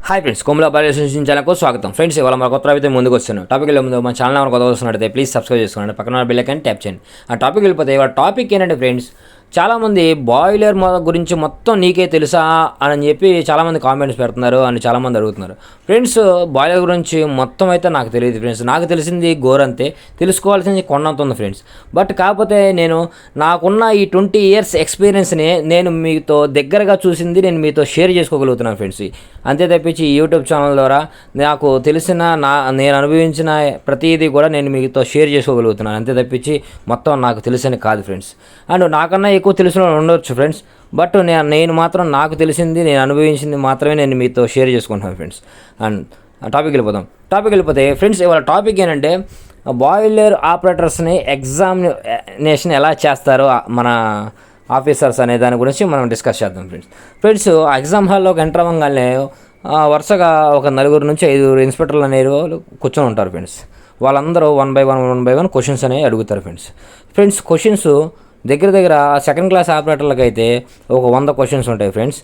Hi friends, కోమలా బాలకృష్ణ ఛానల్కు స్వాగతం. Friends, ఇవాళ మన కొత్త అయితే ముందుకు వస్తున్నాను. టాపిక్ వెళ్ళే ముందు మన ఛానల్ ఏమైనా కొత్త వస్తున్నట్టయితే ప్లీజ్ సబ్స్క్రైబ్ చేసుకోండి, పక్కన బెల్ ఐకాన్ ట్యాప్ చేయండి. ఆ టాపిక్ వెళ్ళిపోతే ఇవాళ టాపిక్ ఏంటంటే ఫ్రెండ్స్, చాలామంది బాయిలర్ గురించి మొత్తం నీకే తెలుసా అని చెప్పి చాలామంది కామెంట్స్ పెడుతున్నారు అని చాలామంది అడుగుతున్నారు. ఫ్రెండ్స్, బాయిలర్ గురించి మొత్తం అయితే నాకు తెలియదు ఫ్రెండ్స్. నాకు తెలిసింది గోరంతే, తెలుసుకోవాల్సింది కొండంత ఉంది ఫ్రెండ్స్. బట్ కాకపోతే నేను నాకున్న ఈ 20 years ఎక్స్పీరియన్స్ని నేను మీతో దగ్గరగా చూసింది నేను మీతో షేర్ చేసుకోగలుగుతున్నాను ఫ్రెండ్స్. అంతే తప్పించి యూట్యూబ్ ఛానల్ ద్వారా నాకు తెలిసిన నేను అనుభవించిన ప్రతిదీ కూడా నేను మీతో షేర్ చేసుకోగలుగుతున్నాను. అంతే తప్పించి మొత్తం నాకు తెలిసిన కాదు ఫ్రెండ్స్. అండ్ నాకన్నా ఎక్కువ తెలిసిన ఉండొచ్చు ఫ్రెండ్స్. బట్ నేను మాత్రం నాకు తెలిసింది నేను అనుభవించింది మాత్రమే నేను మీతో షేర్ చేసుకుంటున్నాను ఫ్రెండ్స్. అండ్ టాపిక్ వెళ్ళిపోతే ఫ్రెండ్స్, ఇవాళ టాపిక్ ఏంటంటే బాయిలర్ ఆపరేటర్స్ని ఎగ్జామినేషన్ ఎలా చేస్తారో మన ఆఫీసర్స్ అనే దాని గురించి మనం డిస్కస్ చేద్దాం ఫ్రెండ్స్. ఎగ్జామ్ హాల్లోకి ఎంటర్ అవ్వగానే వరుసగా ఒక 4 నుంచి 5 ఇన్స్పెక్టర్లు అనేవి కూర్చొని ఉంటారు ఫ్రెండ్స్. వాళ్ళందరూ వన్ బై వన్ క్వశ్చన్స్ అనేవి అడుగుతారు ఫ్రెండ్స్. క్వశ్చన్స్ దగ్గర సెకండ్ క్లాస్ ఆపరేటర్లకు అయితే ఒక 100 క్వశ్చన్స్ ఉంటాయి ఫ్రెండ్స్.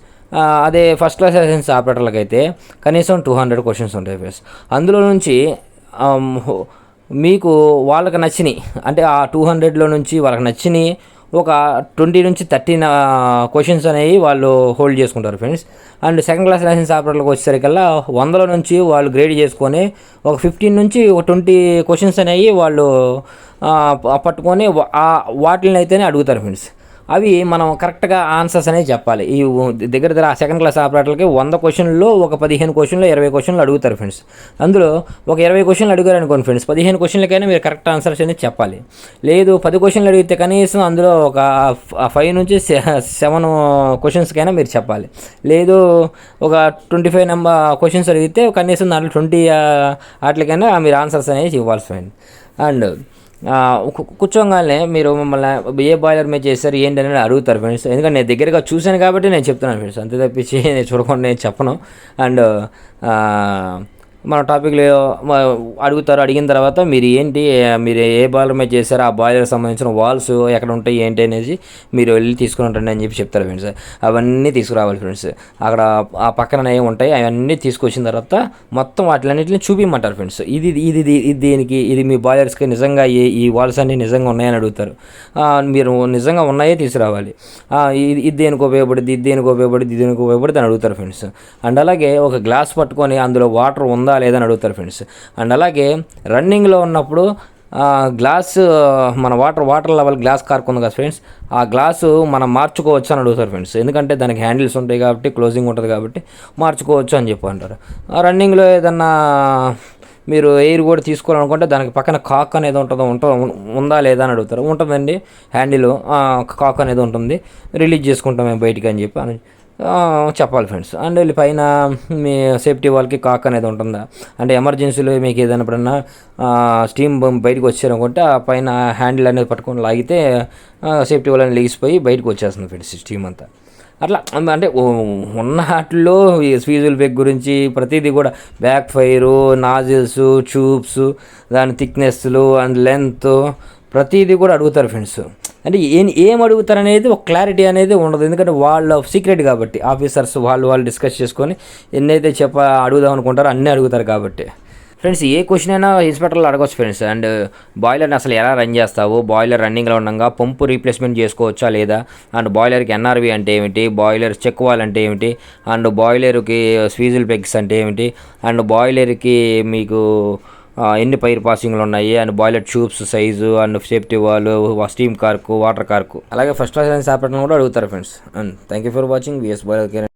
అదే ఫస్ట్ క్లాస్ లైసెన్స్ ఆపరేటర్లకు అయితే కనీసం 200 క్వశ్చన్స్ ఉంటాయి ఫ్రెండ్స్. అందులో నుంచి మీకు వాళ్ళకి నచ్చినాయి అంటే ఆ 200లో నుంచి వాళ్ళకి నచ్చినాయి ఒక 20 నుంచి 30 క్వశ్చన్స్ అనేవి వాళ్ళు హోల్డ్ చేసుకుంటారు friends. And second class licence ఆపరేటర్లకు వచ్చేసరికల్లా 100లో నుంచి వాళ్ళు గ్రేడ్ చేసుకొని ఒక 15 నుంచి ఒక 20 క్వశ్చన్స్ అనేవి వాళ్ళు పట్టుకొని వాటిని అయితేనే అడుగుతారు ఫ్రెండ్స్. అవి మనం కరెక్ట్గా ఆన్సర్స్ అనేవి చెప్పాలి. ఈ దగ్గర సెకండ్ క్లాస్ ఆపరేటర్లకి 100 క్వశ్చన్లో ఒక 15 క్వశ్చన్లు 20 క్వశ్చన్లు అడుగుతారు ఫ్రెండ్స్. అందులో ఒక 20 క్వశ్చన్లు అడిగారు అనుకోండి ఫ్రెండ్స్, 15 క్వశ్చన్లకైనా మీరు కరెక్ట్ ఆన్సర్స్ అనేది చెప్పాలి. లేదు 10 క్వశ్చన్లు అడిగితే కనీసం అందులో ఒక 5 నుంచి 7 క్వశ్చన్స్కైనా మీరు చెప్పాలి. లేదు ఒక 25 క్వశ్చన్స్ అడిగితే కనీసం దాంట్లో 20 వాటికైనా మీరు ఆన్సర్స్ అనేవి ఇవ్వాల్సి పోయింది. అండ్ కూర్చోగానే మీరు మమ్మల్ని ఏ బాయిలర్ మీద చేస్తారు ఏంటి అనేది అడుగుతారు ఫ్రెండ్స్. ఎందుకంటే నేను దగ్గరగా చూశాను కాబట్టి నేను చెప్తున్నాను ఫ్రెండ్స్. అంతే తప్పించి నేను చూడకుండా నేను చెప్పను. అండ్ మన టాపిక్లో అడుగుతారు. అడిగిన తర్వాత మీరు ఏ బాయిలర్ మీద చేశారో ఆ బాయిలర్ సంబంధించిన వాల్స్ ఎక్కడ ఉంటాయి ఏంటి అనేది మీరు వెళ్ళి తీసుకుని ఉంటారండి అని చెప్పి చెప్తారు ఫ్రెండ్స్. అవన్నీ తీసుకురావాలి ఫ్రెండ్స్. అక్కడ ఆ పక్కన ఏమి ఉంటాయి అవన్నీ తీసుకొచ్చిన తర్వాత మొత్తం వాటిలన్నింటినీ చూపించమంటారు ఫ్రెండ్స్. ఇది మీ బాయిలర్స్కి నిజంగా ఈ వాల్స్ అన్నీ నిజంగా ఉన్నాయని అడుగుతారు. మీరు నిజంగా ఉన్నాయే తీసుకురావాలి. ఇది దేనికి ఉపయోగపడుతుంది, ఇది దేనికి ఉపయోగపడుతుంది అని అడుగుతారు ఫ్రెండ్స్. అండ్ అలాగే ఒక గ్లాస్ పట్టుకొని అందులో వాటర్ ఉందా లేదని అడుగుతారు ఫ్రెండ్స్. అండ్ అలాగే రన్నింగ్లో ఉన్నప్పుడు గ్లాసు మన వాటర్ లెవెల్ గ్లాస్ కారుకుంది కదా ఫ్రెండ్స్, ఆ గ్లాసు మనం మార్చుకోవచ్చు అని అడుగుతారు ఫ్రెండ్స్. ఎందుకంటే దానికి హ్యాండిల్స్ ఉంటాయి కాబట్టి క్లోజింగ్ ఉంటుంది కాబట్టి మార్చుకోవచ్చు అని చెప్పి అంటారు. రన్నింగ్లో ఏదన్నా మీరు ఎయిర్ కూడా తీసుకోవాలనుకుంటే దానికి పక్కన కాక్ అనేది ఉందా లేదా అని అడుగుతారు. ఉంటుందండి, హ్యాండిల్ కాక్ అనేది ఉంటుంది, రిలీజ్ చేసుకుంటాం మేము బయటికి అని చెప్పి చెప్పాలి ఫ్రెండ్స్. అండ్ వీళ్ళు పైన మీ సేఫ్టీ వాళ్ళకి కాక్ అనేది ఉంటుందా అంటే ఎమర్జెన్సీలో మీకు ఏదైనా ఎప్పుడన్నా స్టీమ్ బయటకు వచ్చారనుకుంటే ఆ పైన హ్యాండిల్ అనేది పట్టుకొని లాగితే సేఫ్టీ వాళ్ళని లెగిసిపోయి బయటకు వచ్చేస్తుంది ఫ్రెండ్స్ స్టీమ్ అంతా. అట్లా అంటే ఉన్న వాటిల్లో ఈ స్వీజుల్ బ్రేక్ గురించి ప్రతిదీ కూడా బ్యాక్ ఫైరు, నాజిల్స్, ట్యూబ్స్, దాని థిక్నెస్లు అండ్ లెంత్ ప్రతిదీ కూడా అడుగుతారు ఫ్రెండ్స్. అంటే ఏం అడుగుతారు అనేది ఒక క్లారిటీ అనేది ఉండదు. ఎందుకంటే వాళ్ళ సీక్రెట్ కాబట్టి ఆఫీసర్స్ వాళ్ళు డిస్కస్ చేసుకొని ఎన్నైతే అడుగుదాం అనుకుంటారో అన్నీ అడుగుతారు కాబట్టి ఫ్రెండ్స్. ఏ క్వశ్చన్ అయినా ఇన్స్పెక్టర్లు అడగవచ్చు ఫ్రెండ్స్. అండ్ బాయిలర్ని అసలు ఎలా రన్ చేస్తావు, బాయిలర్ రన్నింగ్లో ఉండగా పంపు రీప్లేస్మెంట్ చేసుకోవచ్చా లేదా, అండ్ బాయిలర్కి ఎన్ఆర్వి అంటే ఏమిటి, బాయిలర్ చెక్ వాల్ అంటే ఏమిటి, అండ్ బాయిలర్కి స్వీజిల్ పెగ్స్ అంటే ఏమిటి, అండ్ బాయిలర్కి మీకు ఎన్ని పైర్ పాసింగ్లు ఉన్నాయి, and boiler tubes size, and safety వాళ్ళు, స్టీమ్ కార్కు, వాటర్ కార్కు, అలాగే ఫస్ట్ క్లాస్ ఆపరేటర్ కూడా అడుగుతారు friends. And thank you for watching VS boiler care.